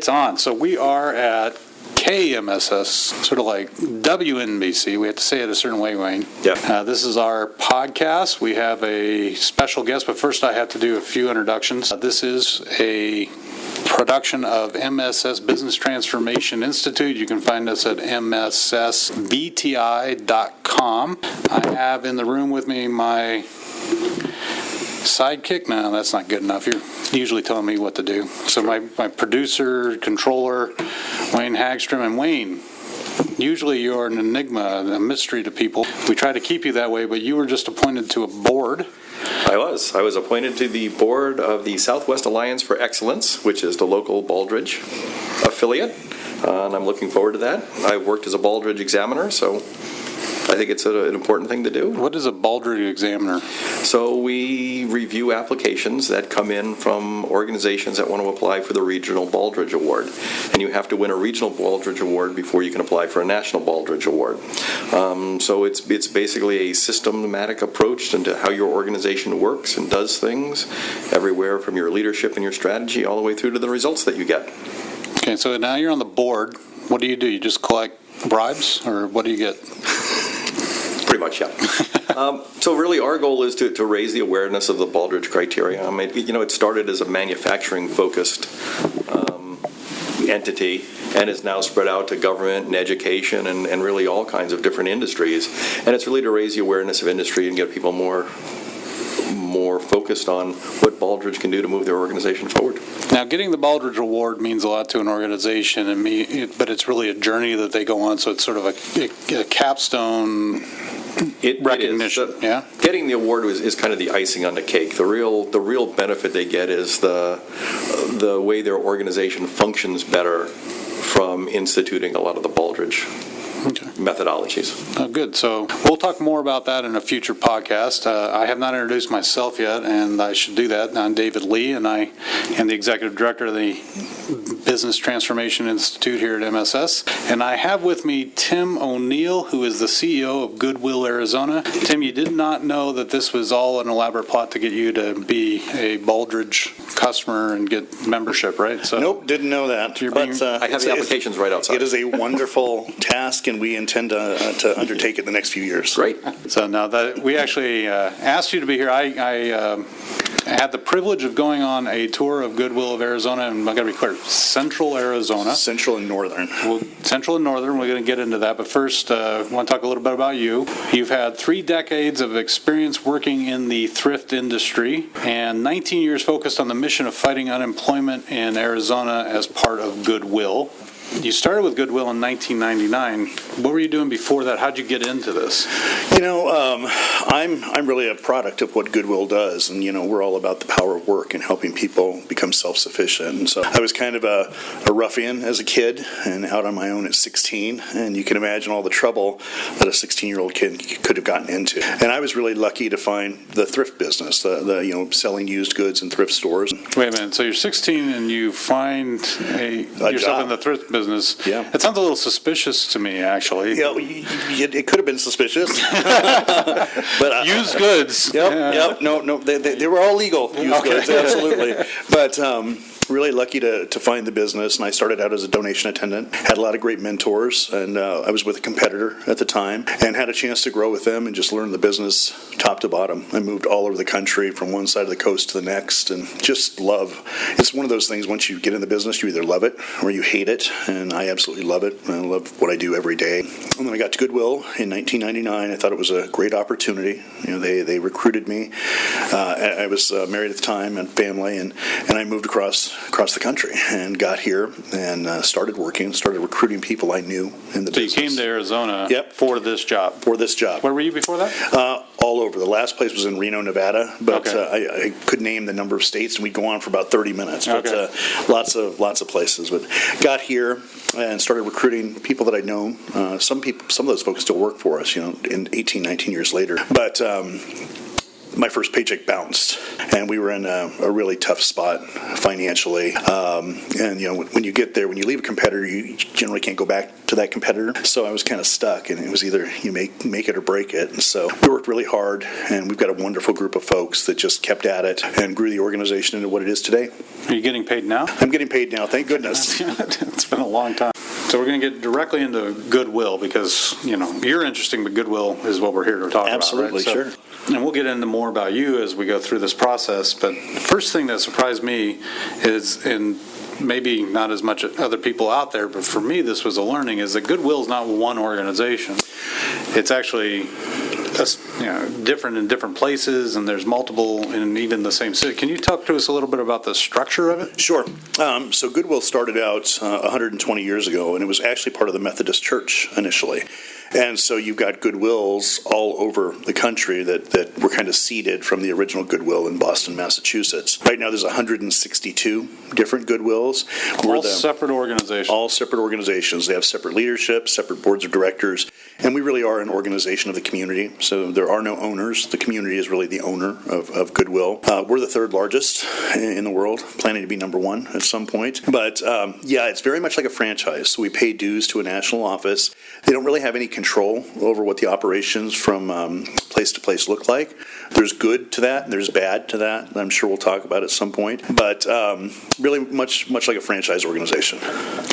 it's on. So we are at KMSS, sort of like WNBC. We have to say it a certain way, Wayne. Yeah. This is our podcast. We have a special guest, but first I have to do a few introductions. This is a production of MSS Business Transformation Institute. You can find us at mssbti.com. I have in the room with me my sidekick. No, that's not good enough. You're usually telling me what to do. So my producer, controller, Wayne Hagstrom. And Wayne, usually you're an enigma, a mystery to people. We try to keep you that way, but you were just appointed to a board. I was appointed to the board of the Southwest Alliance for Excellence, which is the local Baldrige affiliate, and I'm looking forward to that. I've worked as a Baldrige examiner, so I think it's an important thing to do. What is a Baldrige examiner? So we review applications that come in from organizations that want to apply for the Regional Baldrige Award. And you have to win a Regional Baldrige Award before you can apply for a National Baldrige Award. So it's basically a systematic approach into how your organization works and does things, everywhere from your leadership and your strategy all the way through to the results that you get. Okay, so now you're on the board. What do? You just collect bribes, or what do you get? Pretty much, yeah. So really our goal is to raise the awareness of the Baldrige criteria. It started as a manufacturing-focused entity and is now spread out to government and education and really all kinds of different industries. And it's really to raise the awareness of industry and get people more focused on what Baldrige can do to move their organization forward. Now, getting the Baldrige Award means a lot to an organization, but it's really a journey that they go on, so it's sort of a capstone recognition. Yeah? Getting the award is kind of the icing on the cake. The real benefit they get is the way their organization functions better from instituting a lot of the Baldrige methodologies. Good. So we'll talk more about that in a future podcast. I have not introduced myself yet, and I should do that. I'm David Lee, and I am the Executive Director of the Business Transformation Institute here at MSS. And I have with me Tim O'Neal, who is the CEO of Goodwill, Arizona. Tim, you did not know that this was all an elaborate plot to get you to be a Baldrige customer and get membership, right? So nope, didn't know that. I have the applications right outside. It is a wonderful task, and we intend to undertake it in the next few years. Great. So now that we actually asked you to be here, I had the privilege of going on a tour of Goodwill of Arizona, and I got to be clear, Central Arizona. Central and Northern. Central and Northern, we're going to get into that, but first I want to talk a little bit about you. You've had 3 decades of experience working in the thrift industry and 19 years focused on the mission of fighting unemployment in Arizona as part of Goodwill. You started with Goodwill in 1999. What were you doing before that? How'd you get into this? I'm really a product of what Goodwill does, and we're all about the power of work and helping people become self-sufficient. And so I was kind of a ruffian as a kid, and out on my own at 16. And you can imagine all the trouble that a 16-year-old kid could have gotten into. And I was really lucky to find the thrift business, the selling used goods in thrift stores. Wait a minute. So you're 16 and you find yourself job in the thrift business. Yeah. It sounds a little suspicious to me, actually. Yeah, it could have been suspicious. But used goods. Yep. No. They were all legal used goods, absolutely. But really lucky to find the business, and I started out as a donation attendant. Had a lot of great mentors, and I was with a competitor at the time, and had a chance to grow with them and just learn the business top to bottom. I moved all over the country from one side of the coast to the next, and just love. It's one of those things, once you get in the business, you either love it or you hate it, and I absolutely love it. I love what I do every day. And then I got to Goodwill in 1999. I thought it was a great opportunity. They recruited me. I was married at the time and family, and I moved across the country and got here and started recruiting people I knew in the business. So you came to Arizona for this job? For this job. Where were you before that? All over. The last place was in Reno, Nevada, but I could name the number of states, and we'd go on for about 30 minutes. But lots of places. But got here and started recruiting people that I'd known. Some of those folks still work for us, 18, 19 years later. But my first paycheck bounced, and we were in a really tough spot financially. And when you get there, when you leave a competitor, you generally can't go back to that competitor. So I was kind of stuck, and it was either you make it or break it. And so we worked really hard, and we've got a wonderful group of folks that just kept at it and grew the organization into what it is today. Are you getting paid now? I'm getting paid now, thank goodness. It's been a long time. So we're going to get directly into Goodwill because, you're interesting, but Goodwill is what we're here to talk Absolutely, about. Absolutely, sure. And we'll get into more about you as we go through this process. But the first thing that surprised me is, and maybe not as much other people out there, but for me this was a learning, is that Goodwill is not one organization. It's actually different in different places, and there's multiple in even the same city. Can you talk to us a little bit about the structure of it? Sure. So Goodwill started out 120 years ago, and it was actually part of the Methodist Church initially. And so you've got Goodwills all over the country that were kind of seeded from the original Goodwill in Boston, Massachusetts. Right now there's 162 different Goodwills. All separate organizations. All separate organizations. They have separate leadership, separate boards of directors, and we really are an organization of the community. So there are no owners. The community is really the owner of Goodwill. We're the third largest in the world, planning to be number one at some point. But it's very much like a franchise. So we pay dues to a national office. They don't really have any control over what the operations from place to place look like. There's good to that, and there's bad to that. I'm sure we'll talk about at some point. But really much like a franchise organization.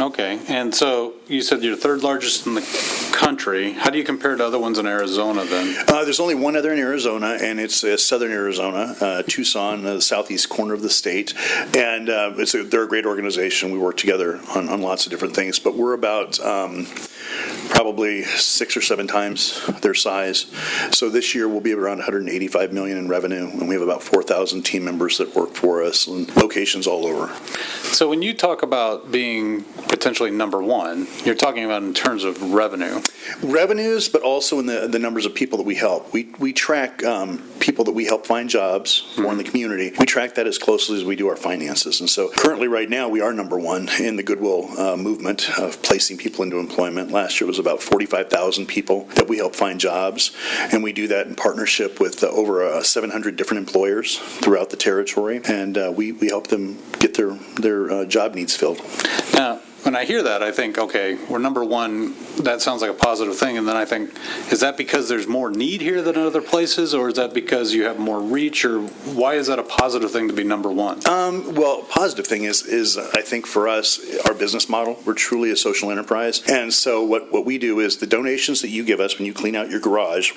Okay, and so you said you're third largest in the country. How do you compare to other ones in Arizona then? There's only one other in Arizona, and it's southern Arizona, Tucson, the southeast corner of the state. And they're a great organization. We work together on lots of different things, but we're about probably 6 or 7 times their size. So this year we'll be around $185 million in revenue, and we have about 4,000 team members that work for us and locations all over. So when you talk about being potentially number one, you're talking about in terms of revenue. Revenues, but also in the numbers of people that we help. We track people that we help find jobs for in the community. We track that as closely as we do our finances. And so currently right now we are number one in the Goodwill movement of placing people into employment. Last year was about 45,000 people that we help find jobs, and we do that in partnership with over 700 different employers throughout the territory, and we help them get their job needs filled. Now, when I hear that, I think, okay, we're number one. That sounds like a positive thing. And then I think, is that because there's more need here than other places, or is that because you have more reach, or why is that a positive thing to be number one? Well, positive thing is I think for us, our business model, we're truly a social enterprise. And so what we do is the donations that you give us when you clean out your garage,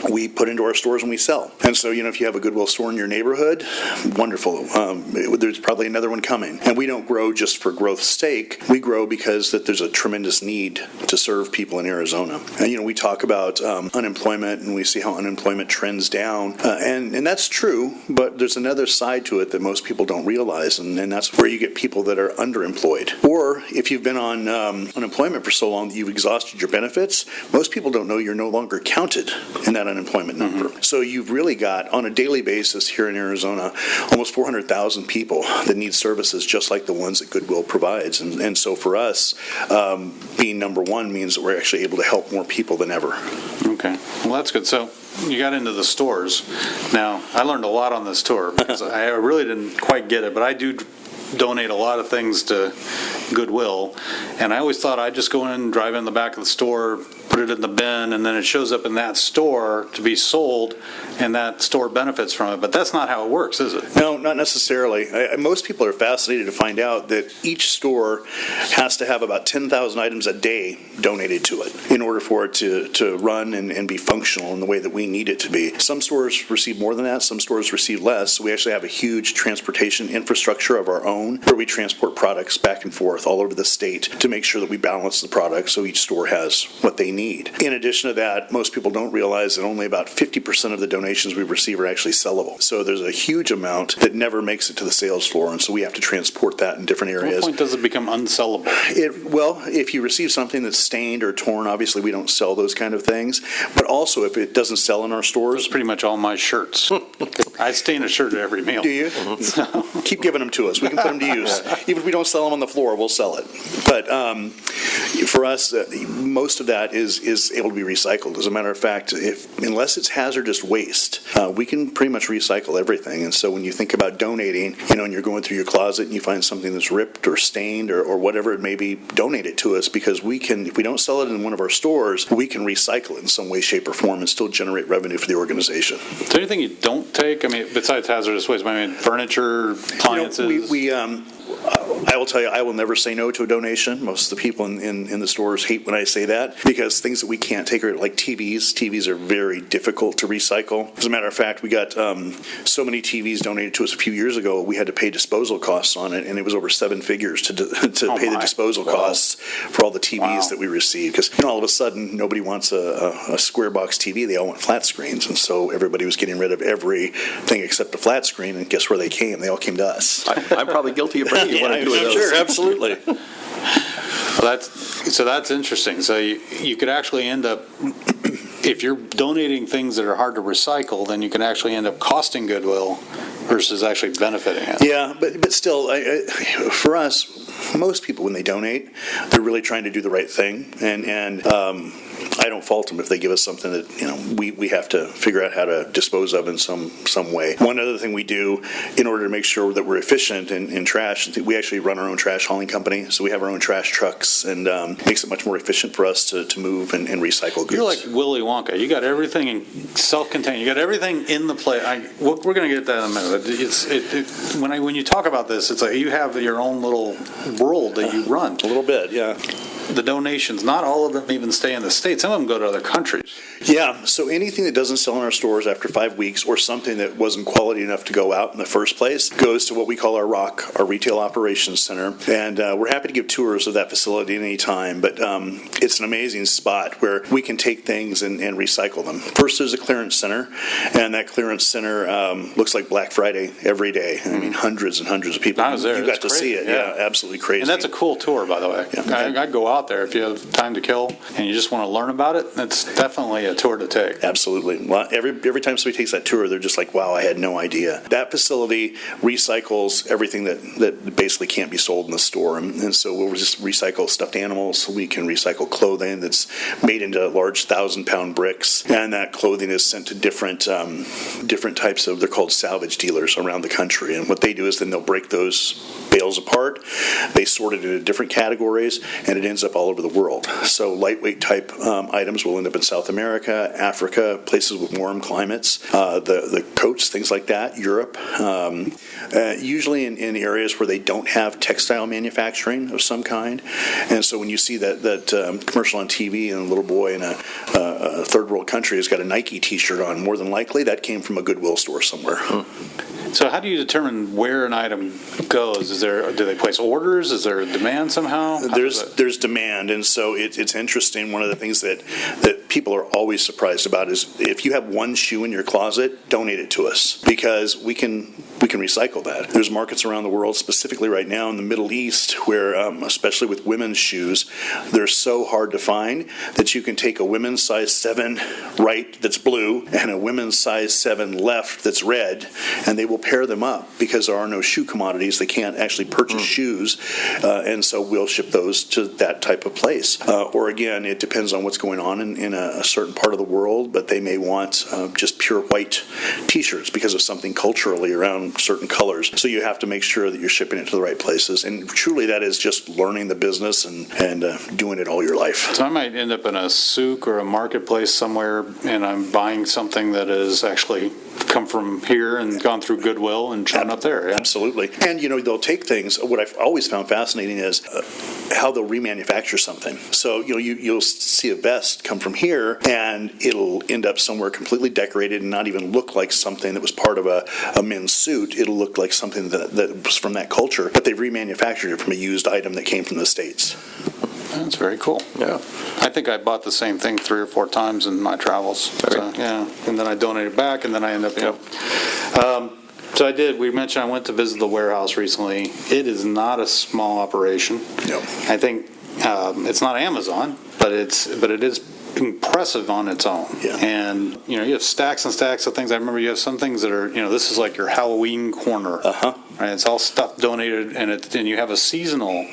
we put into our stores and we sell. And so, if you have a Goodwill store in your neighborhood, wonderful. There's probably another one coming. And we don't grow just for growth's sake. We grow because that there's a tremendous need to serve people in Arizona. And, we talk about unemployment, and we see how unemployment trends down. And that's true, but there's another side to it that most people don't realize, and that's where you get people that are underemployed. Or if you've been on unemployment for so long that you've exhausted your benefits, most people don't know you're no longer counted in that unemployment number. So you've really got, on a daily basis here in Arizona, almost 400,000 people that need services just like the ones that Goodwill provides. And so for us, being number one means that we're actually able to help more people than ever. Okay. Well, that's good. So you got into the stores. Now, I learned a lot on this tour because I really didn't quite get it, but I do donate a lot of things to Goodwill, and I always thought I'd just go in and drive in the back of the store, put it in the bin, and then it shows up in that store to be sold, and that store benefits from it. But that's not how it works, is it? No, not necessarily. Most people are fascinated to find out that each store has to have about 10,000 items a day donated to it in order for it to run and be functional in the way that we need it to be. Some stores receive more than that, some stores receive less. So we actually have a huge transportation infrastructure of our own where we transport products back and forth all over the state to make sure that we balance the product so each store has what they need. In addition to that, most people don't realize that only about 50% of the donations we receive are actually sellable. So there's a huge amount that never makes it to the sales floor, and so we have to transport that in different areas. At what point does it become unsellable? Well, if you receive something that's stained or torn, obviously we don't sell those kind of things. But also if it doesn't sell in our stores. That's pretty much all my shirts. I stain a shirt at every meal. Do you? So. Keep giving them to us. We can put them to use. Even if we don't sell them on the floor, we'll sell it. But for us, most of that is is able to be recycled. As a matter of fact, unless it's hazardous waste, we can pretty much recycle everything. And so when you think about donating, and you're going through your closet and you find something that's ripped or stained or whatever it may be, donate it to us, because if we don't sell it in one of our stores, we can recycle it in some way, shape, or form and still generate revenue for the organization. Is there anything you don't take? I mean, besides hazardous waste, furniture, appliances? I will tell you, I will never say no to a donation. Most of the people in the stores hate when I say that, because things that we can't take are like TVs. TVs are very difficult to recycle. As a matter of fact, we got so many TVs donated to us a few years ago, we had to pay disposal costs on it, and it was over 7 figures to pay the disposal costs for all the TVs that we received. Because all of a sudden, nobody wants a square box TV. They all want flat screens, and so everybody was getting rid of everything except the flat screen, and guess where they came? They all came to us. I'm probably guilty of bringing one or two of those. Sure, absolutely. Well, that's interesting. So you could actually end up, if you're donating things that are hard to recycle, then you can actually end up costing Goodwill versus actually benefiting it. Yeah, but still, for us, most people when they donate, they're really trying to do the right thing, and I don't fault them if they give us something that we have to figure out how to dispose of in some way. One other thing we do in order to make sure that we're efficient in trash, we actually run our own trash hauling company, so we have our own trash trucks, and makes it much more efficient for us to move and recycle goods. You're like Willy Wonka. You got everything in self-contained. You got everything in the plate. We're going to get that in a minute. When you talk about this, it's like you have your own little world that you run. A little bit, yeah. The donations, not all of them even stay in the States. Some of them go to other countries. Yeah, so anything that doesn't sell in our stores after 5 weeks, or something that wasn't quality enough to go out in the first place, goes to what we call our ROC, our Retail Operations Center. And we're happy to give tours of that facility at any time, but it's an amazing spot where we can take things and recycle them. First, there's a clearance center, and that clearance center looks like Black Friday every day. I mean, hundreds and hundreds of people. I was there. You got to see it. Yeah, absolutely crazy. And that's a cool tour, by the way. Yeah. I'd go out there if you have time to kill and you just want to learn about it. That's definitely a tour to take. Absolutely. Well, every time somebody takes that tour, they're just like, wow, I had no idea. That facility recycles everything that basically can't be sold in the store. And so we'll just recycle stuffed animals. We can recycle clothing that's made into large 1,000-pound bricks. And that clothing is sent to different types of, they're called salvage dealers around the country. And what they do is then they'll break those bales apart. They sort it into different categories, and it ends up all over the world. So lightweight type items will end up in South America, Africa, places with warm climates, the coats, things like that, Europe, usually in areas where they don't have textile manufacturing of some kind. And so when you see that commercial on TV and a little boy in a third world country has got a Nike t-shirt on, more than likely that came from a Goodwill store somewhere. So how do you determine where an item goes? Do they place orders? Is there a demand somehow? There's demand, and so it's interesting. One of the things that people are always surprised about is if you have one shoe in your closet, donate it to us, because we can recycle that. There's markets around the world, specifically right now in the Middle East, where especially with women's shoes, they're so hard to find that you can take a women's size 7 right that's blue and a women's size 7 left that's red, and they will pair them up because there are no shoe commodities. They can't actually purchase shoes, and so we'll ship those to that type of place. Or again, it depends on what's going on in a certain part of the world, but they may want just pure white t-shirts because of something culturally around certain colors. So you have to make sure that you're shipping it to the right places, and truly that is just learning the business and doing it all your life. So I might end up in a souk or a marketplace somewhere, and I'm buying something that is actually come from here and gone through Goodwill and shown up there. Yeah? Absolutely. And, they'll take things. What I've always found fascinating is how they'll remanufacture something. So, you'll see a vest come from here, and it'll end up somewhere completely decorated and not even look like something that was part of a men's suit. It'll look like something that was from that culture, but they've remanufactured it from a used item that came from the States. That's very cool. Yeah. I think I bought the same thing 3 or 4 times in my travels. So, yeah. And then I donated back, and then I end up, So I did. We mentioned I went to visit the warehouse recently. It is not a small operation. No. I think it's not Amazon, but it is impressive on its own. Yeah. And you have stacks and stacks of things. I remember you have some things that are this is like your Halloween corner. Right. It's all stuff donated, and you have a seasonal.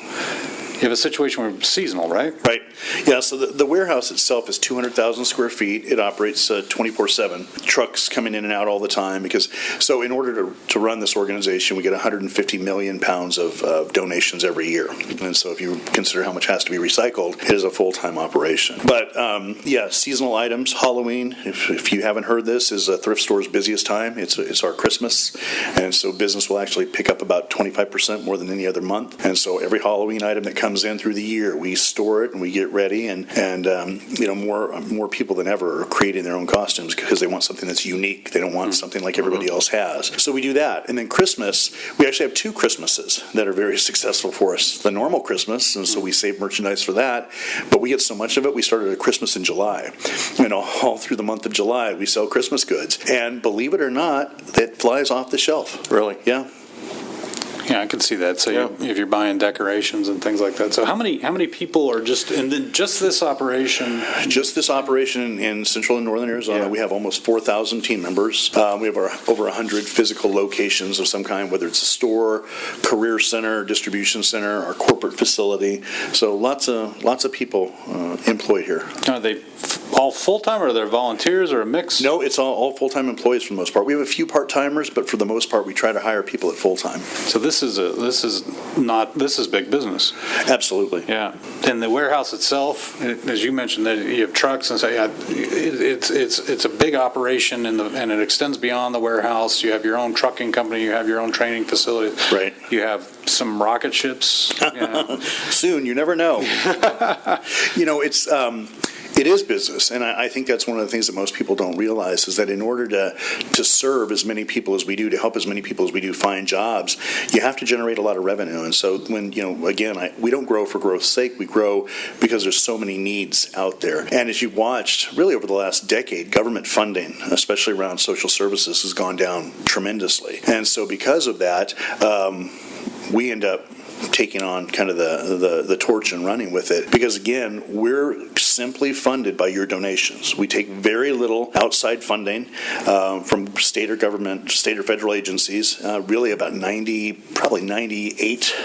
You have a situation where it's seasonal, right? Right. Yeah, so the warehouse itself is 200,000 square feet. It operates 24/7. Trucks coming in and out all the time so in order to run this organization, we get 150 million pounds of donations every year. And so if you consider how much has to be recycled, it is a full-time operation. But seasonal items, Halloween, if you haven't heard this, is a thrift store's busiest time. It's our Christmas. And so business will actually pick up about 25% more than any other month. And so every Halloween item that comes in through the year, we store it and we get ready. And more people than ever are creating their own costumes because they want something that's unique. They don't want something like everybody else has. So we do that. And then Christmas, we actually have two Christmases that are very successful for us. The normal Christmas, and so we save merchandise for that. But we get so much of it, we started a Christmas in July. And all through the month of July, we sell Christmas goods. And believe it or not, that flies off the shelf. Really? Yeah. Yeah, I can see that. So if you're buying decorations and things like that. So how many people are just this operation? Just this operation in central and northern Arizona, we have almost 4,000 team members. We have over 100 physical locations of some kind, whether it's a store, career center, distribution center, our corporate facility. So lots of people employed here. Are they all full-time, or are there volunteers, or a mix? No, it's all full-time employees for the most part. We have a few part-timers, but for the most part, we try to hire people at full-time. So this is big business. Absolutely. Yeah. And the warehouse itself, as you mentioned, that you have trucks and it's a big operation, and it extends beyond the warehouse. You have your own trucking company. You have your own training facility. Right. You have some rocket ships. Soon, you never know. It is business, and I think that's one of the things that most people don't realize is that in order to serve as many people as we do, to help as many people as we do find jobs, you have to generate a lot of revenue. And so when, we don't grow for growth's sake. We grow because there's so many needs out there. And as you watched, really over the last decade, government funding, especially around social services, has gone down tremendously. And so because of that, we end up taking on kind of the torch and running with it, because again, we're simply funded by your donations. We take very little outside funding from state or federal agencies. Really about 98,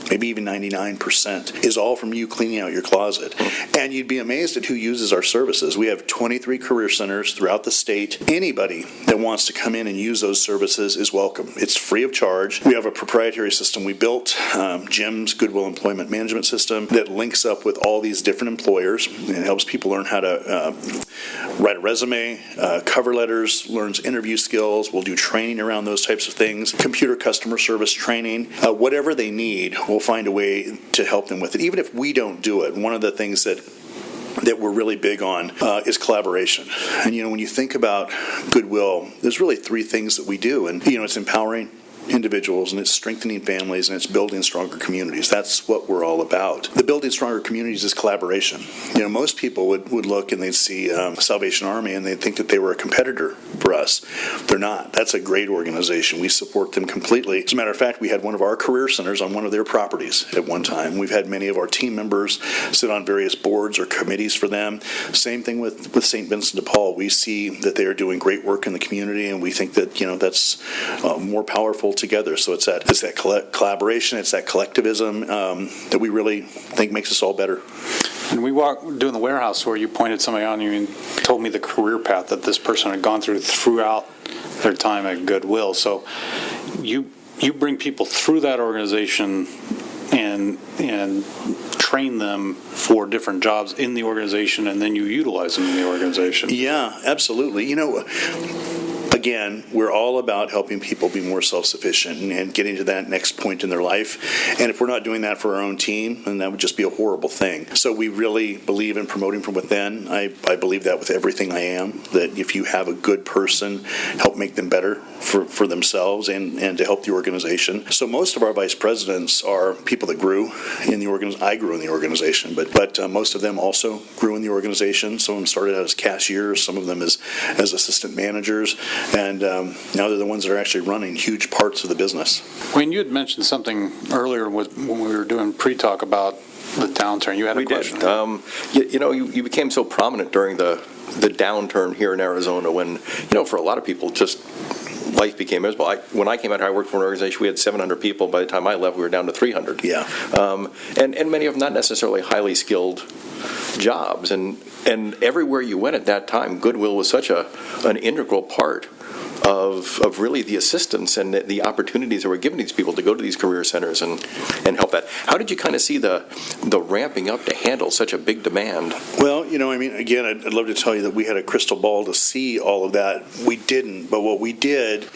maybe even 99% is all from you cleaning out your closet. And you'd be amazed at who uses our services. We have 23 career centers throughout the state. Anybody that wants to come in and use those services is welcome. It's free of charge. We have a proprietary system we built, Jim's Goodwill Employment Management System, that links up with all these different employers and helps people learn how to write a resume, cover letters, learns interview skills. We'll do training around those types of things, computer customer service training, whatever they need. We'll find a way to help them with it, even if we don't do it. One of the things that we're really big on is collaboration. And when you think about Goodwill, there's really three things that we do, and it's empowering individuals, and it's strengthening families, and it's building stronger communities. That's what we're all about. The building stronger communities is collaboration. Most people would look and they'd see Salvation Army and they'd think that they were a competitor for us. They're not. That's a great organization. We support them completely. As a matter of fact, we had one of our career centers on one of their properties at one time. We've had many of our team members sit on various boards or committees for them. Same thing with St. Vincent de Paul. We see that they are doing great work in the community, and we think that that's more powerful together. So it's that collaboration, it's that collectivism that we really think makes us all better. And we doing the warehouse where you pointed somebody on you and told me the career path that this person had gone throughout their time at Goodwill. So you bring people through that organization and train them for different jobs in the organization, and then you utilize them in the organization. Yeah, absolutely. Again, we're all about helping people be more self-sufficient and getting to that next point in their life. And if we're not doing that for our own team, then that would just be a horrible thing. So we really believe in promoting from within. I believe that with everything I am, that if you have a good person, help make them better for themselves and to help the organization. So most of our vice presidents are people that grew in the organization. I grew in the organization, but most of them also grew in the organization. Some of them started out as cashiers, some of them as assistant managers. And now they're the ones that are actually running huge parts of the business. Wayne, you had mentioned something earlier when we were doing pre-talk about the downturn. You had a question. You became so prominent during the downturn here in Arizona when, for a lot of people, just life became miserable. When I came out here, I worked for an organization, we had 700 people. By the time I left, we were down to 300. Yeah. And many of them not necessarily highly skilled jobs. And everywhere you went at that time, Goodwill was such an integral part of really the assistance and the opportunities that were given to these people to go to these career centers and help that. How did you kind of see the ramping up to handle such a big demand? Well, again, I'd love to tell you that we had a crystal ball to see all of that. We didn't, but what we did,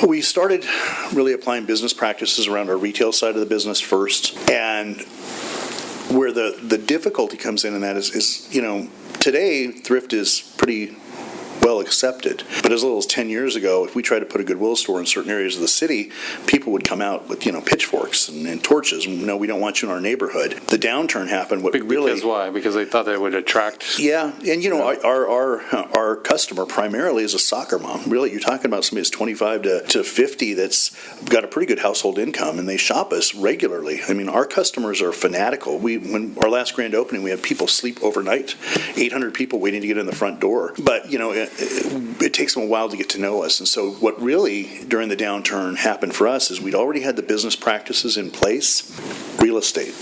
we started really applying business practices around our retail side of the business first, and where the difficulty comes in that is today thrift is pretty well accepted. But as little as 10 years ago, if we tried to put a Goodwill store in certain areas of the city, people would come out with pitchforks and torches. No, we don't want you in our neighborhood. The downturn happened. Because why? Because they thought they would attract. Yeah, and our customer primarily is a soccer mom. Really, you're talking about somebody that's 25 to 50 that's got a pretty good household income, and they shop us regularly. Our customers are fanatical. When our last grand opening, we had people sleep overnight, 800 people waiting to get in the front door. But it takes them a while to get to know us. And so what really, during the downturn, happened for us is we'd already had the business practices in place. Real estate.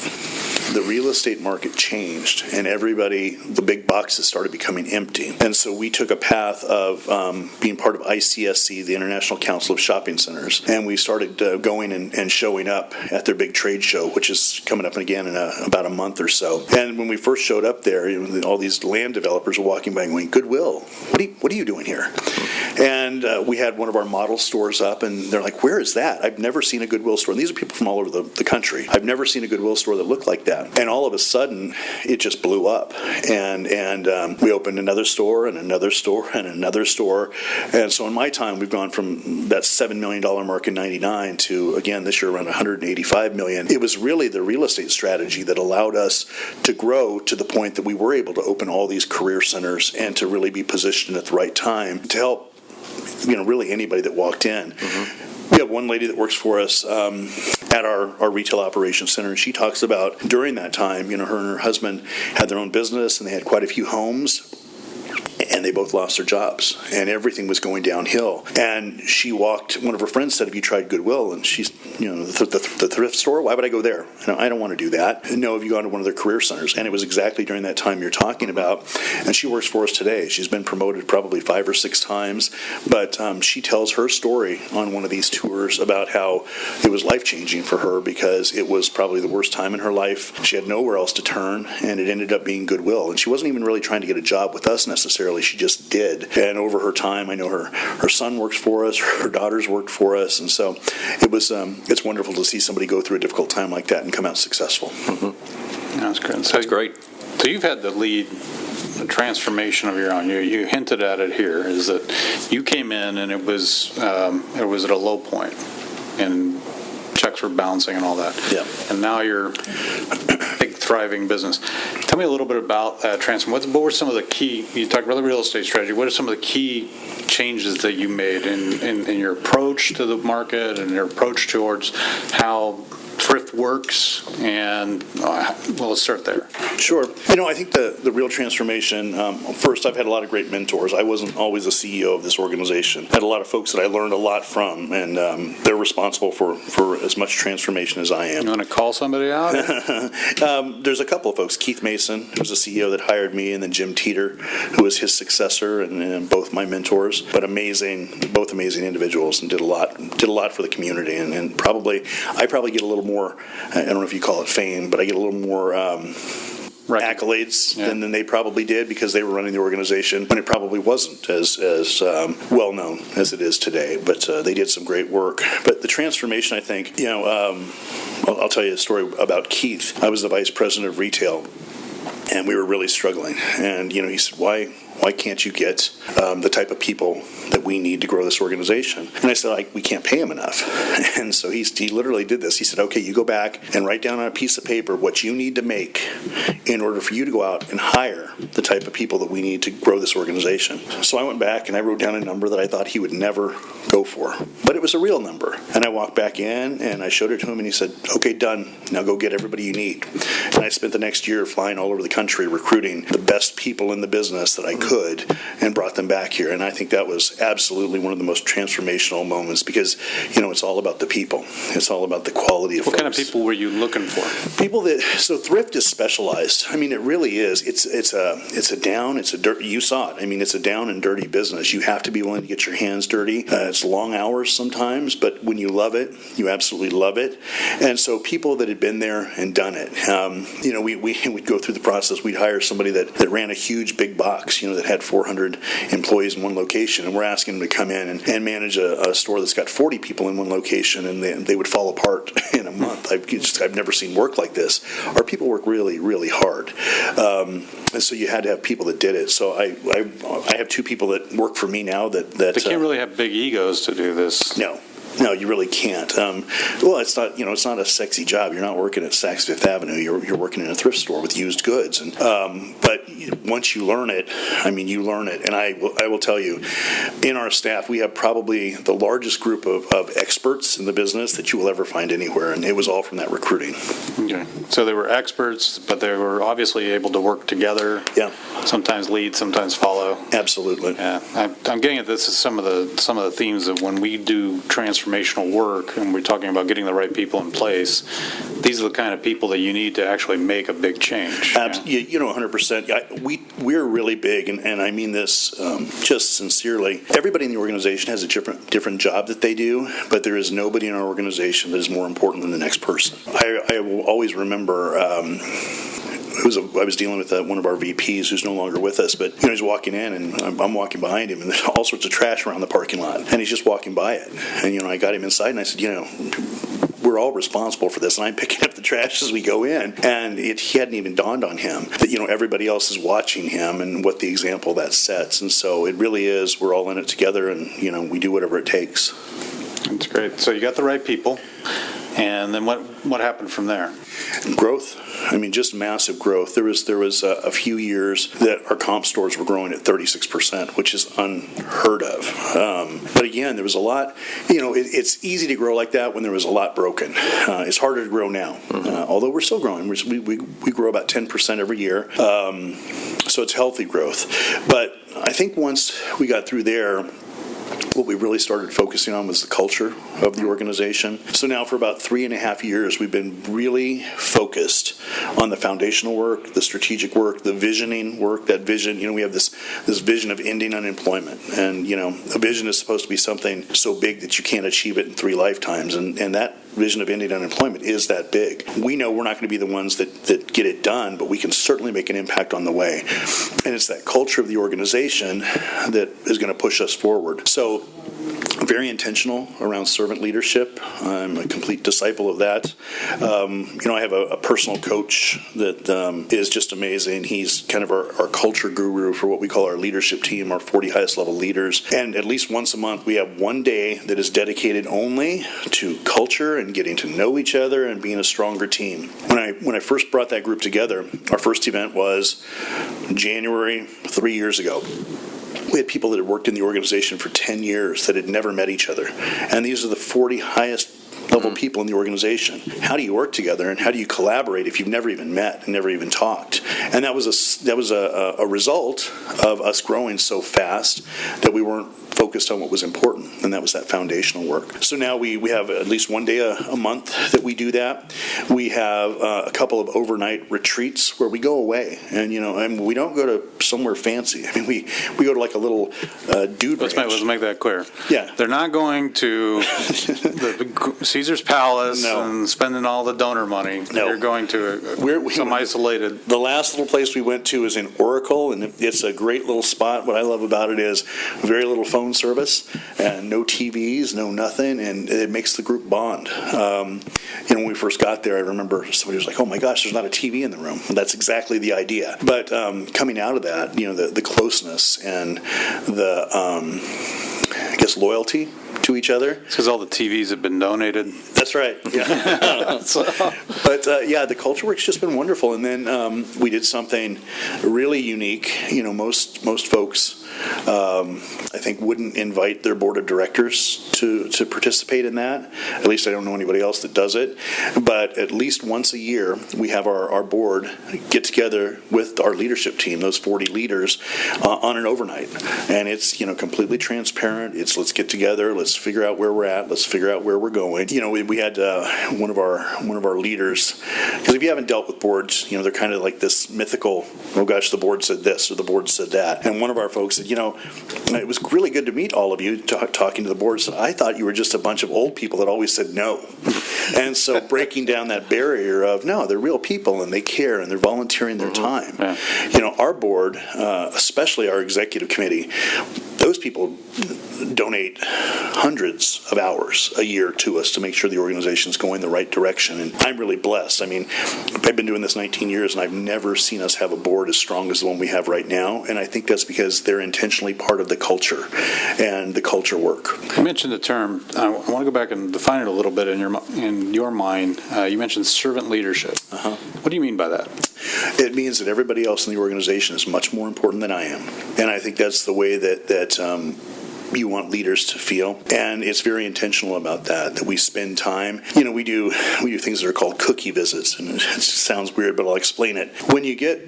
The real estate market changed, and the big boxes started becoming empty. And so we took a path of being part of ICSC, the International Council of Shopping Centers, and we started going and showing up at their big trade show, which is coming up again in about a month or so. And when we first showed up there, all these land developers were walking by and going, "Goodwill, what are you doing here?" And we had one of our model stores up, and they're like, "Where is that? I've never seen a Goodwill store." And these are people from all over the country. I've never seen a Goodwill store that looked like that. And all of a sudden, it just blew up. And we opened another store and another store and another store. And so in my time, we've gone from that $7 million mark in '99 to, again, this year around $185 million. It was really the real estate strategy that allowed us to grow to the point that we were able to open all these career centers and to really be positioned at the right time to help really anybody that walked in. Mm-hmm. We have one lady that works for us at our retail operations center, and she talks about during that time, her and her husband had their own business, and they had quite a few homes, and they both lost their jobs, and everything was going downhill. And one of her friends said, "Have you tried Goodwill?" And she's, the thrift store, why would I go there? I don't want to do that. No, have you gone to one of their career centers? And it was exactly during that time you're talking about. And she works for us today. She's been promoted probably 5 or 6 times, but she tells her story on one of these tours about how it was life-changing for her because it was probably the worst time in her life. She had nowhere else to turn, and it ended up being Goodwill. And she wasn't even really trying to get a job with us necessarily. She just did. And over her time, I know her son works for us, her daughters worked for us, and so it's wonderful to see somebody go through a difficult time like that and come out successful. Mm-hmm. That's great. That's great. So you've had the lead transformation of your own. You hinted at it here, is that you came in and it was at a low point, and checks were bouncing and all that. Yeah. And now you're a big, thriving business. Tell me a little bit about that transformation. What were some of the key, you talked about the real estate strategy, what are some of the key changes that you made in your approach to the market and your approach towards how thrift works? And let's start there. Sure. I think the real transformation, first, I've had a lot of great mentors. I wasn't always the CEO of this organization. I had a lot of folks that I learned a lot from, and they're responsible for as much transformation as I am. You want to call somebody out? There's a couple of folks. Keith Mason, who was the CEO that hired me, and then Jim Teeter, who was his successor, and both my mentors, but both amazing individuals, and did a lot for the community. And I probably get a little more, I don't know if you call it fame, but I get a little more accolades than they probably did because they were running the organization when it probably wasn't as well known as it is today. But they did some great work. But the transformation, I think, I'll tell you a story about Keith. I was the vice president of retail, and we were really struggling. And he said, why can't you get the type of people that we need to grow this organization? And I said, we can't pay him enough. And so he literally did this. He said, okay, you go back and write down on a piece of paper what you need to make in order for you to go out and hire the type of people that we need to grow this organization. So I went back and I wrote down a number that I thought he would never go for. But it was a real number. And I walked back in and I showed it to him and he said, okay, done. Now go get everybody you need. And I spent the next year flying all over the country recruiting the best people in the business that I could could and brought them back here. And I think that was absolutely one of the most transformational moments because, it's all about the people. It's all about the quality of What folks. kind of people were you looking for? People so thrift is specialized. I mean, it really is. It's a down, it's a dirt. You saw it. I mean, it's a down and dirty business. You have to be willing to get your hands dirty. It's long hours sometimes, but when you love it, you absolutely love it. And so people that had been there and done it, we'd go through the process. We'd hire somebody that ran a huge big box, that had 400 employees in one location, and we're asking them to come in and manage a store that's got 40 people in one location, and they would fall apart in a month. I've never seen work like this. Our people work really, really hard. And so you had to have people that did it. So I have two people that work for me now that They can't really have big egos to do this. No, you really can't. Well, it's not. It's not a sexy job. You're not working at Saks Fifth Avenue. You're working in a thrift store with used goods. And but once you learn it, you learn it. And I will tell you, in our staff, we have probably the largest group of experts in the business that you will ever find anywhere, and it was all from that recruiting. Okay, so they were experts, but they were obviously able to work together. Yeah. Sometimes lead, sometimes follow. Absolutely. Yeah, I'm getting at this as some of the themes of when we do transformational work, and we're talking about getting the right people in place. These are the kind of people that you need to actually make a big change. 100%. We're really big, and I mean this just sincerely. Everybody in the organization has a different job that they do, but there is nobody in our organization that is more important than the next person. I will always remember. I was dealing with one of our VPs who's no longer with us, but he's walking in, and I'm walking behind him, and there's all sorts of trash around the parking lot, and he's just walking by it. And I got him inside, and I said, we're all responsible for this, and I'm picking up the trash as we go in. And he hadn't even dawned on him that everybody else is watching him and what the example that sets. And so it really is. We're all in it together, and we do whatever it takes. That's great. So you got the right people, and then what happened from there? Growth. Just massive growth. There was a few years that our comp stores were growing at 36%, which is unheard of. But again, there was a lot. It's easy to grow like that when there was a lot broken. It's harder to grow now, although we're still growing. We grow about 10% every year, so it's healthy growth. But I think once we got through there, what we really started focusing on was the culture of the organization. So now for about 3.5 years, we've been really focused on the foundational work, the strategic work, the visioning work. That vision, we have this vision of ending unemployment. And, a vision is supposed to be something so big that you can't achieve it in 3 lifetimes. And that vision of ending unemployment is that big. We know we're not going to be the ones that get it done, but we can certainly make an impact on the way. And it's that culture of the organization that is going to push us forward. So very intentional around servant leadership. I'm a complete disciple of that. I have a personal coach that is just amazing. He's kind of our culture guru for what we call our leadership team, our 40 highest level leaders. And at least once a month, we have one day that is dedicated only to culture and getting to know each other and being a stronger team. When I first brought that group together, our first event was January 3 years ago. We had people that had worked in the organization for 10 years that had never met each other. And these are the 40 highest level people in the organization. How do you work together and how do you collaborate if you've never even met and never even talked? And that was a result of us growing so fast that we weren't focused on what was important, and that was that foundational work. So now we have at least one day a month that we do that. We have a couple of overnight retreats where we go away, and we don't go to somewhere fancy. We go to like a little dude ranch. Let's make that clear. Yeah. They're not going to the Caesar's Palace and spending all the donor money. No. You're going to some isolated. The last little place we went to is in Oracle, and it's a great little spot. What I love about it is very little phone service and no TVs, no nothing, and it makes the group bond. When we first got there, I remember somebody was like, "Oh my gosh, there's not a TV in the room." And that's exactly the idea. But coming out of that, the closeness and the loyalty to each other. It's because all the TVs have been donated. That's right. Yeah. But the culture work's just been wonderful. And then we did something really unique. Most folks I think wouldn't invite their board of directors to participate in that. At least I don't know anybody else that does it. But at least once a year, we have our board get together with our leadership team, those 40 leaders, on an overnight. And it's, completely transparent. It's let's get together, let's figure out where we're at, let's figure out where we're going. We had one of our leaders, because if you haven't dealt with boards, they're kind of like this mythical, oh gosh, the board said this or the board said that. And one of our folks said, it was really good to meet all of you talking to the board. So I thought you were just a bunch of old people that always said no. And so breaking down that barrier of, no, they're real people and they care and they're volunteering their time. Yeah. Our board, especially our executive committee, those people donate hundreds of hours a year to us to make sure the organization's going the right direction. And I'm really blessed. I mean, I've been doing this 19 years, and I've never seen us have a board as strong as the one we have right now. And I think that's because they're intentionally part of the culture and the culture work. You mentioned the term. I want to go back and define it a little bit in your mind. You mentioned servant leadership. Uh-huh. What do you mean by that? It means that everybody else in the organization is much more important than I am. And I think that's the way that you want leaders to feel, and it's very intentional about that we spend time. We do things that are called cookie visits, and it sounds weird, but I'll explain it. When you get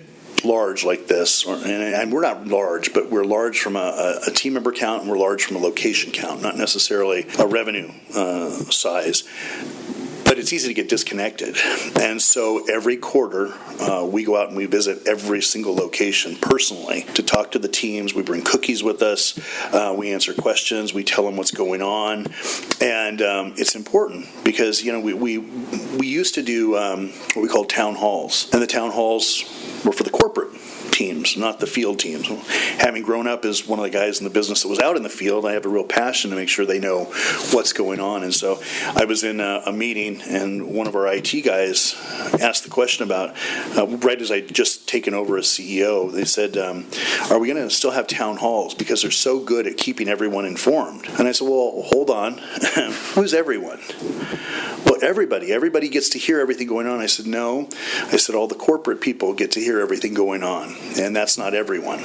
large like this, and we're not large, but we're large from a team member count, and we're large from a location count, not necessarily a revenue size. But it's easy to get disconnected. And so every quarter, we go out and we visit every single location personally to talk to the teams. We bring cookies with us. We answer questions. We tell them what's going on. And it's important because, we used to do what we call town halls. And the town halls were for the corporate teams, not the field teams. Having grown up as one of the guys in the business that was out in the field, I have a real passion to make sure they know what's going on. And so I was in a meeting, and one of our IT guys asked the question about, right as I'd just taken over as CEO, they said, are we going to still have town halls? Because they're so good at keeping everyone informed. And I said, well, hold on. Who's everyone? Well, everybody gets to hear everything going on. I said, no. I said, all the corporate people get to hear everything going on, and that's not everyone.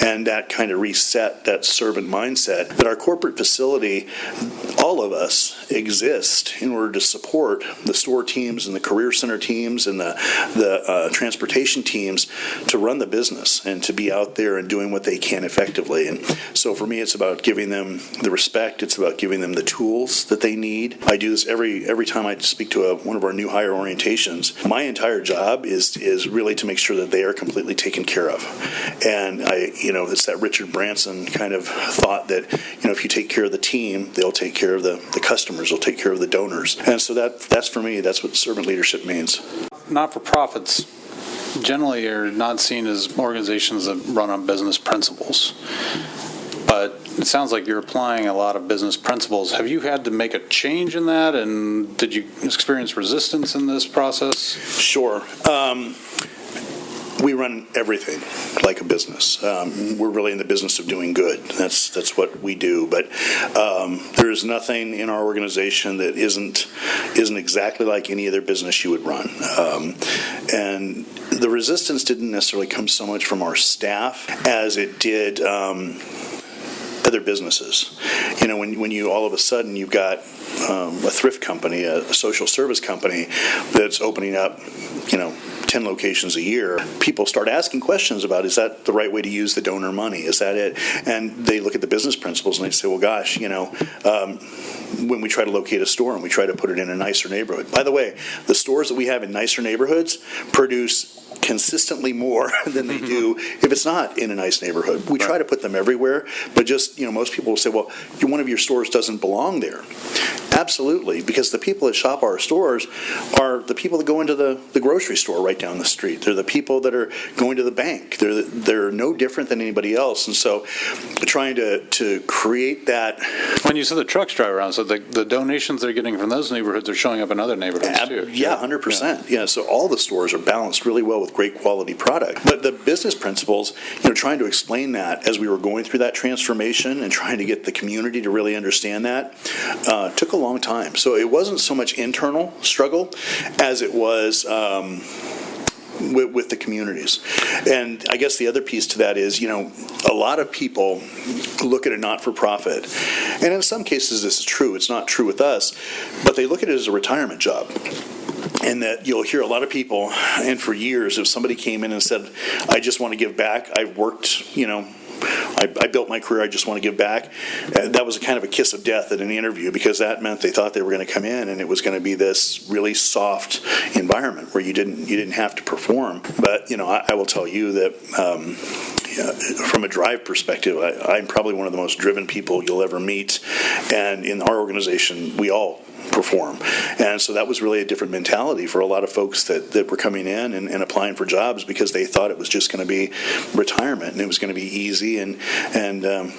And that kind of reset that servant mindset. But our corporate facility, all of us exist in order to support the store teams and the career center teams and the transportation teams to run the business and to be out there and doing what they can effectively. And so for me, it's about giving them the respect. It's about giving them the tools that they need. I do this every time I speak to one of our new hire orientations. My entire job is really to make sure that they are completely taken care of. And it's that Richard Branson kind of thought that, if you take care of the team, they'll take care of the customers, they'll take care of the donors. And so that's for me, that's what servant leadership means. Not-for-profits generally are not seen as organizations that run on business principles. But it sounds like you're applying a lot of business principles. Have you had to make a change in that, and did you experience resistance in this process? Sure. We run everything like a business. We're really in the business of doing good. That's what we do. But there's nothing in our organization that isn't exactly like any other business you would run. And the resistance didn't necessarily come so much from our staff as it did other businesses. When you all of a sudden you've got a thrift company, a social service company that's opening up, 10 locations a year, people start asking questions about, is that the right way to use the donor money? Is that it? And they look at the business principles and they say, well, gosh, when we try to locate a store and we try to put it in a nicer neighborhood. By the way, the stores that we have in nicer neighborhoods produce consistently more than they do if it's not in a nice neighborhood. We try to put them everywhere, but just, most people will say, well, one of your stores doesn't belong there. Absolutely, because the people that shop our stores are the people that go into the grocery store right down the street. They're the people that are going to the bank. They're no different than anybody else. And so trying to create that. When you said the trucks drive around, so the donations they're getting from those neighborhoods are showing up in other neighborhoods too. Yeah, 100%. Yeah, so all the stores are balanced really well with great quality product. But the business principles, trying to explain that as we were going through that transformation and trying to get the community to really understand that took a long time. So it wasn't so much internal struggle as it was with the communities. And I guess the other piece to that is, a lot of people look at a not-for-profit, and in some cases this is true, it's not true with us, but they look at it as a retirement job. And that you'll hear a lot of people, and for years, if somebody came in and said, I just want to give back, I've worked, I built my career, I just want to give back. That was a kind of a kiss of death at an interview, because that meant they thought they were going to come in and it was going to be this really soft environment where you didn't have to perform. But, I will tell you that from a drive perspective, I'm probably one of the most driven people you'll ever meet. And in our organization, we all perform. And so that was really a different mentality for a lot of folks that were coming in and applying for jobs, because they thought it was just going to be retirement and it was going to be easy, and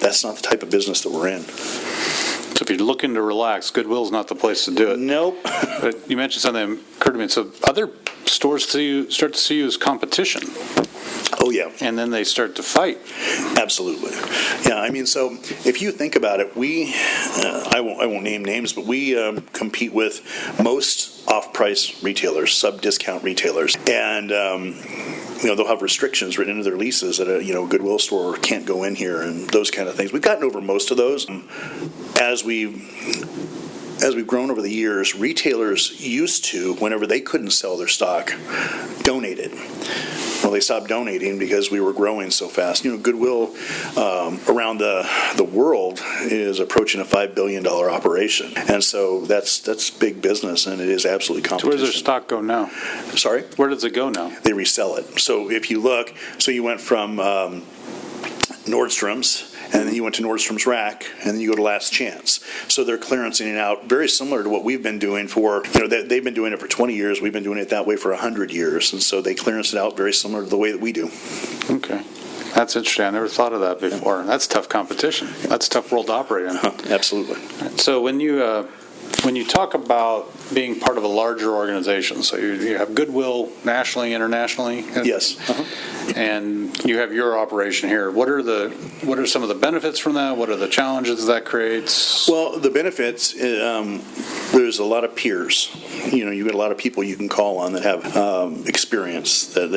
that's not the type of business that we're in. So if you're looking to relax, Goodwill's not the place to do it. Nope. But you mentioned something that occurred to me. So other stores start to see you as competition. Oh, yeah. And then they start to fight. Absolutely. Yeah, so if you think about it, I won't name names, but we compete with most off-price retailers, sub-discount retailers. And, they'll have restrictions written into their leases that a Goodwill store can't go in here and those kind of things. We've gotten over most of those. As we've grown over the years, retailers used to, whenever they couldn't sell their stock, donate it. Well, they stopped donating because we were growing so fast. Goodwill around the world is approaching a $5 billion operation, and so that's big business, and it is absolutely competition. So where does their stock go now? Sorry? Where does it go now? They resell it. So if you look, you went from Nordstrom's, and then you went to Nordstrom's Rack, and then you go to Last Chance. So they're clearancing it out, very similar to what we've been doing for, they've been doing it for 20 years. We've been doing it that way for 100 years. And so they clearance it out very similar to the way that we do. Okay. That's interesting. I never thought of that before. That's tough competition. That's a tough world to operate in. Absolutely. So when you talk about being part of a larger organization, so you have Goodwill nationally, internationally? Yes. Uh-huh. And you have your operation here. What are some of the benefits from that? What are the challenges that creates? Well, the benefits, there's a lot of peers. You get a lot of people you can call on that have experience that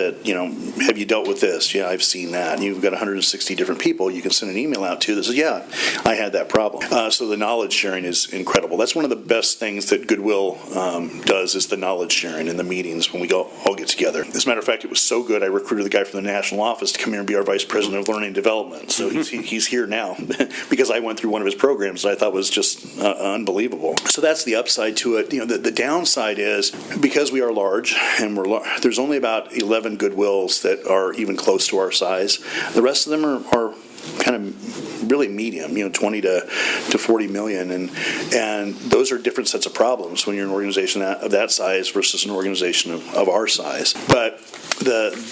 have you dealt with this? Yeah, I've seen that. And you've got 160 different people you can send an email out to that says, yeah, I had that problem. So the knowledge sharing is incredible. That's one of the best things that Goodwill does, is the knowledge sharing in the meetings when we all get together. As a matter of fact, it was so good, I recruited the guy from the national office to come here and be our vice president of learning and development. So he's here now because I went through one of his programs that I thought was just unbelievable. So that's the upside to it. The downside is, because we are large and there's only about 11 Goodwills that are even close to our size. The rest of them are kind of really medium, 20 to 40 million, and those are different sets of problems when you're an organization of that size versus an organization of our size. But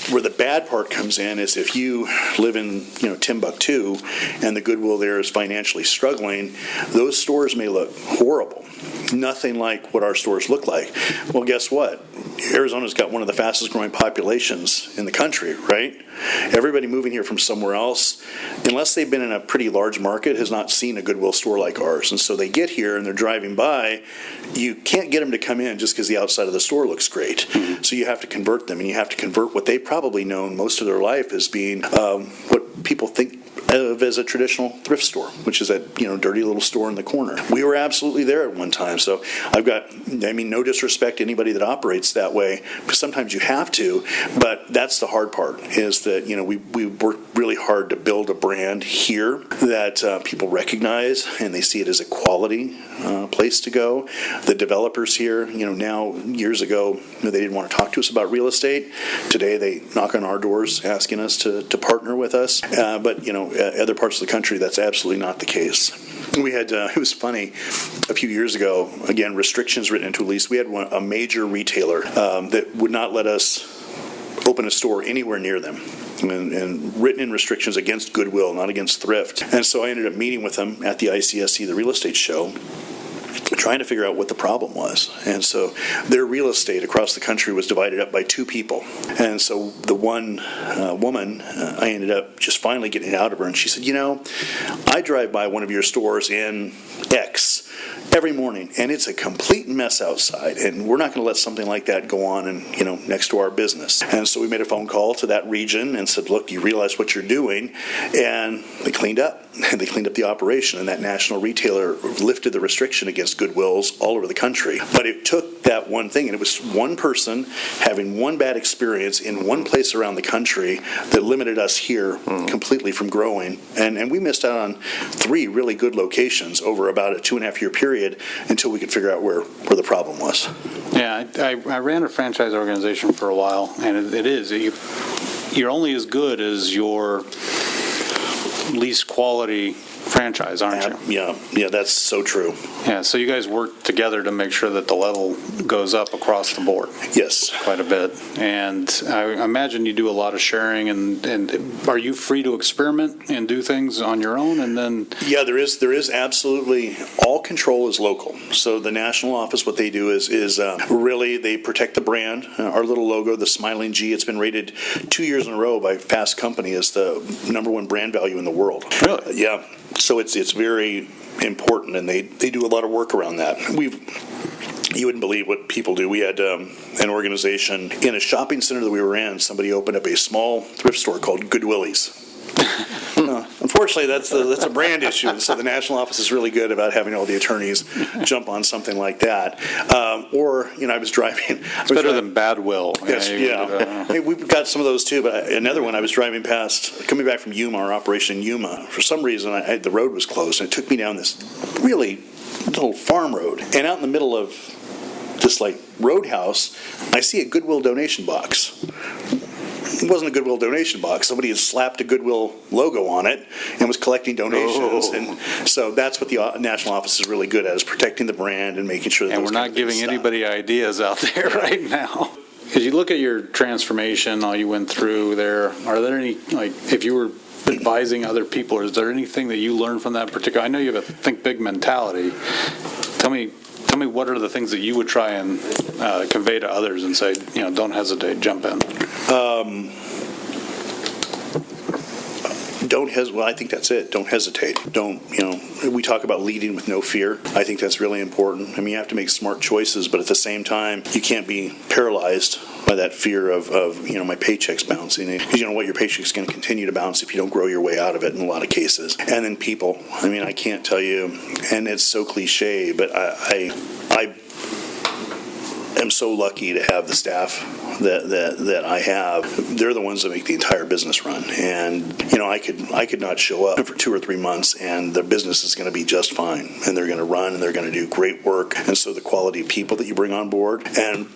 where the bad part comes in is if you live in Timbuktu and the Goodwill there is financially struggling, those stores may look horrible. Nothing like what our stores look like. Well, guess what? Arizona's got one of the fastest growing populations in the country, right? Everybody moving here from somewhere else, unless they've been in a pretty large market, has not seen a Goodwill store like ours. And so they get here and they're driving by. You can't get them to come in just because the outside of the store looks great. Mm-hmm. So you have to convert them, and you have to convert what they've probably known most of their life as being what people think of as a traditional thrift store, which is that dirty little store in the corner. We were absolutely there at one time. So I've got, no disrespect to anybody that operates that way, because sometimes you have to, but that's the hard part, is that we worked really hard to build a brand here that people recognize, and they see it as a quality place to go. The developers here, now, years ago, they didn't want to talk to us about real estate. Today they knock on our doors asking us to partner with us, but other parts of the country, that's absolutely not the case. We had, it was funny, a few years ago, again, restrictions written into a lease. We had a major retailer that would not let us open a store anywhere near them, and written in restrictions against Goodwill, not against thrift. And so I ended up meeting with them at the ICSC, the real estate show, trying to figure out what the problem was. And so their real estate across the country was divided up by two people. And so the one woman, I ended up just finally getting it out of her, and she said, I drive by one of your stores in X every morning, and it's a complete mess outside, and we're not going to let something like that go on and next to our business. And so we made a phone call to that region and said, look, do you realize what you're doing? And they cleaned up. They cleaned up the operation, and that national retailer lifted the restriction against Goodwills all over the country. But it took that one thing, and it was one person having one bad experience in one place around the country that limited us here completely from growing. And we missed out on 3 really good locations over about a 2.5-year period until we could figure out where the problem was. Yeah, I ran a franchise organization for a while, and it is. You're only as good as your least quality franchise, aren't you? Yeah, that's so true. Yeah, so you guys work together to make sure that the level goes up across the board. Yes. Quite a bit. And I imagine you do a lot of sharing, and are you free to experiment and do things on your own? And then Yeah, there is absolutely, all control is local. So the national office, what they do is really they protect the brand. Our little logo, the Smiling G, it's been rated 2 years in a row by Fast Company as the #1 brand value in the world. Really? Yeah. So it's very important, and they do a lot of work around that. You wouldn't believe what people do. We had an organization in a shopping center that we were in. Somebody opened up a small thrift store called Goodwillies. Unfortunately, that's a brand issue. So the national office is really good about having all the attorneys jump on something like that. I was driving. it's better than bad will. Yes, yeah. Hey, we've got some of those too. But another one, I was driving past, coming back from Yuma, our operation in Yuma. For some reason, the road was closed, and it took me down this really little farm road. And out in the middle of this roadhouse, I see a Goodwill donation box. It wasn't a Goodwill donation box. Somebody had slapped a Goodwill logo on it and was collecting donations. And so that's what the national office is really good at, is protecting the brand and making sure that And we're not giving anybody ideas out there right now. As you look at your transformation, all you went through there, are there any, if you were advising other people, is there anything that you learned from that particular? I know you have a think big mentality. Tell me what are the things that you would try and convey to others and say, don't hesitate, jump in. Well, I think that's it. Don't hesitate. We talk about leading with no fear. I think that's really important. I mean, you have to make smart choices, but at the same time, you can't be paralyzed by that fear of my paycheck's bouncing. Because you know what, your paycheck's going to continue to bounce if you don't grow your way out of it in a lot of cases. And then people. I mean, I can't tell you, and it's so cliche, but I am so lucky to have the staff that I have. They're the ones that make the entire business run. And I could not show up for 2 or 3 months, and the business is going to be just fine. And they're going to run, and they're going to do great work. And so the quality of people that you bring on board, and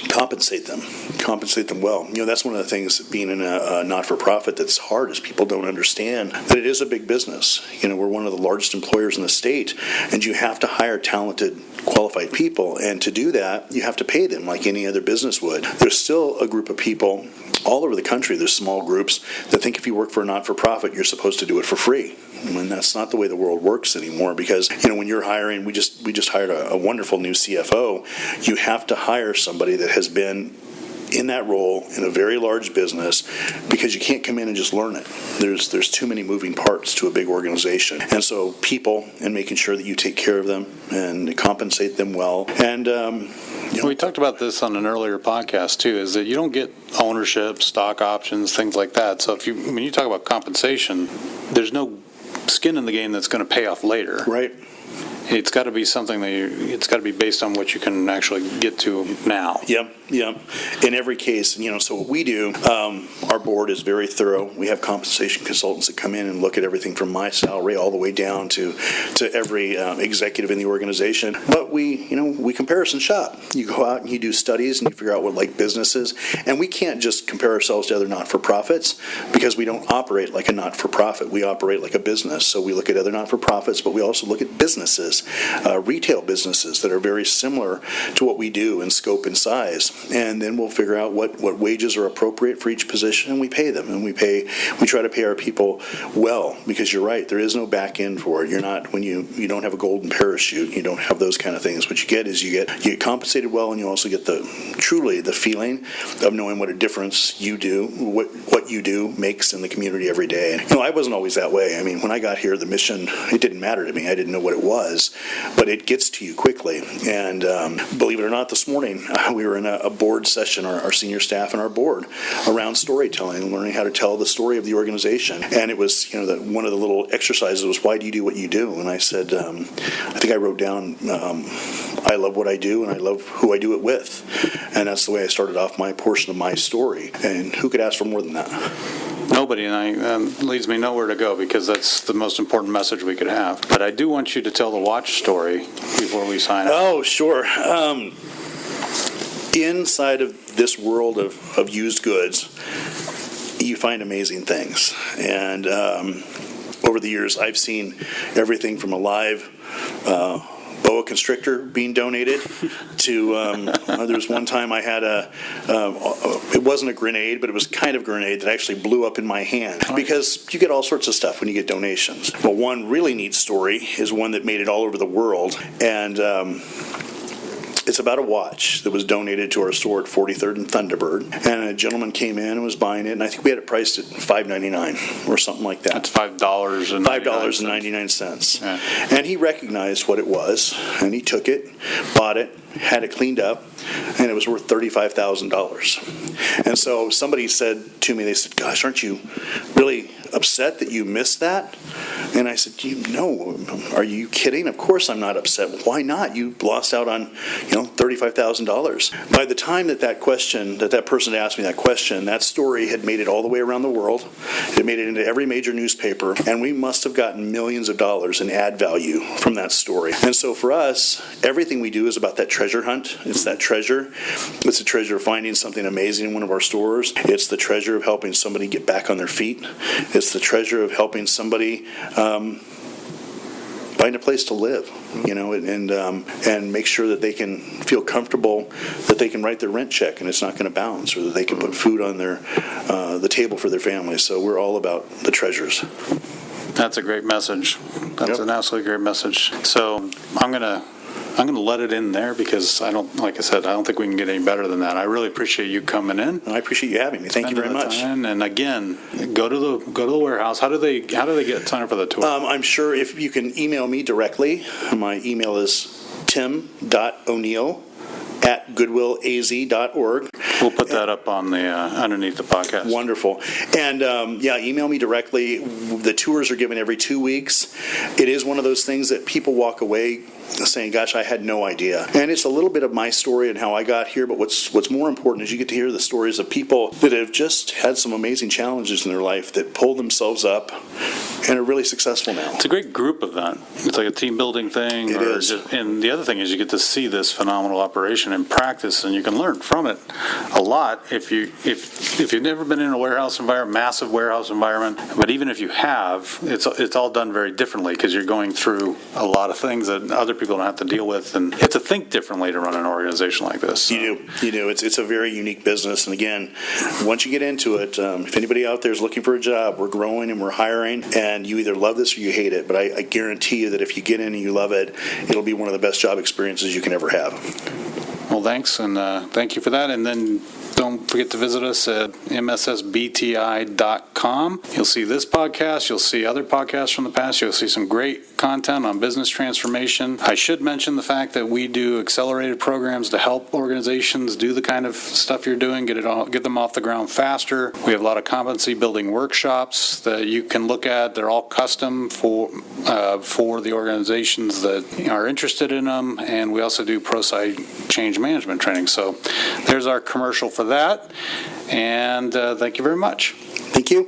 compensate them well. That's one of the things being in a not-for-profit that's hard, is people don't understand that it is a big business. We're one of the largest employers in the state, and you have to hire talented, qualified people, and to do that, you have to pay them like any other business would. There's still a group of people all over the country, there's small groups that think if you work for a not-for-profit, you're supposed to do it for free. And that's not the way the world works anymore, because when you're hiring, we just hired a wonderful new CFO. You have to hire somebody that has been in that role in a very large business, because you can't come in and just learn it. There's too many moving parts to a big organization. And so people, and making sure that you take care of them and compensate them well. And we talked about this on an earlier podcast too, is that you don't get ownership, stock options, things like that. So when you talk about compensation, there's no skin in the game that's going to pay off later. Right. It's got to be something that it's got to be based on what you can actually get to now. Yep. In every case, so what we do, our board is very thorough. We have compensation consultants that come in and look at everything from my salary all the way down to every executive in the organization. But we comparison shop. You go out and you do studies and you figure out what businesses, and we can't just compare ourselves to other not-for-profits, because we don't operate like a not-for-profit. We operate like a business. So we look at other not-for-profits, but we also look at businesses, retail businesses that are very similar to what we do in scope and size. And then we'll figure out what wages are appropriate for each position, and we pay them. And we try to pay our people well, because you're right, there is no back end for it. You're not, when you don't have a golden parachute, you don't have those kind of things. What you get is you get compensated well, and you also get truly the feeling of knowing what a difference you do, what you do makes in the community every day. And, I wasn't always that way. I mean, when I got here, the mission, it didn't matter to me. I didn't know what it was. things, but it gets to you quickly. And believe it or not, this morning we were in a board session, our senior staff and our board, around storytelling and learning how to tell the story of the organization. And it was, one of the little exercises was, why do you do what you do? And I said, I think I wrote down, I love what I do and I love who I do it with. And that's the way I started off my portion of my story. And who could ask for more than that? Nobody, and leads me nowhere to go, because that's the most important message we could have. But I do want you to tell the watch story before we sign up. Oh, sure. Inside of this world of used goods, you find amazing things. And over the years, I've seen everything from a live boa constrictor being donated to there was one time I had it wasn't a grenade, but it was kind of a grenade that actually blew up in my hand, because you get all sorts of stuff when you get donations. But one really neat story is one that made it all over the world, and it's about a watch that was donated to our store at 43rd and Thunderbird, and a gentleman came in and was buying it, and I think we had it priced at $5.99 or something like that. That's $5.99. $5.99. Yeah. And he recognized what it was, and he took it, bought it, had it cleaned up, and it was worth $35,000. And so somebody said to me, they said, gosh, aren't you really upset that you missed that? And I said, no, are you kidding? Of course I'm not upset. Why not? You lost out on, $35,000. By the time that person asked me that question, that story had made it all the way around the world. It made it into every major newspaper, and we must have gotten millions of dollars in ad value from that story. And so for us, everything we do is about that treasure hunt. It's that treasure. It's the treasure of finding something amazing in one of our stores. It's the treasure of helping somebody get back on their feet. It's the treasure of helping somebody find a place to live, and make sure that they can feel comfortable, that they can write their rent check and it's not going to bounce, or that they can put food on the table for their family. So we're all about the treasures. That's a great message. That's an absolutely great message. So I'm gonna let it in there, because like I said, I don't think we can get any better than that. I really appreciate you coming in. I appreciate you having me. Thank you very much. And again, go to the warehouse. How do they get signed up for the tour? I'm sure if you can email me directly. My email is tim.oneal@goodwillaz.org. We'll put that up on the underneath the podcast. Wonderful. And email me directly. The tours are given every 2 weeks. It is one of those things that people walk away saying, gosh, I had no idea. And it's a little bit of my story and how I got here, but what's more important is you get to hear the stories of people that have just had some amazing challenges in their life that pulled themselves up and are really successful now. It's a great group event. It's like a team building thing. It is. And the other thing is you get to see this phenomenal operation in practice, and you can learn from it a lot if you've never been in a warehouse environment, massive warehouse environment. But even if you have, it's all done very differently, because you're going through a lot of things that other people don't have to deal with, and you have to think differently to run an organization like this. So. You do. It's a very unique business, and again, once you get into it, if anybody out there is looking for a job, we're growing and we're hiring, and you either love this or you hate it. But I guarantee you that if you get in and you love it, it'll be one of the best job experiences you can ever have. Well, thanks, and thank you for that. And then don't forget to visit us at mssbti.com. You'll see this podcast. You'll see other podcasts from the past. You'll see some great content on business transformation. I should mention the fact that we do accelerated programs to help organizations do the kind of stuff you're doing, get them off the ground faster. We have a lot of competency building workshops that you can look at. They're all custom for the organizations that are interested in them, and we also do pro-site change management training. So there's our commercial for that, and thank you very much. Thank you.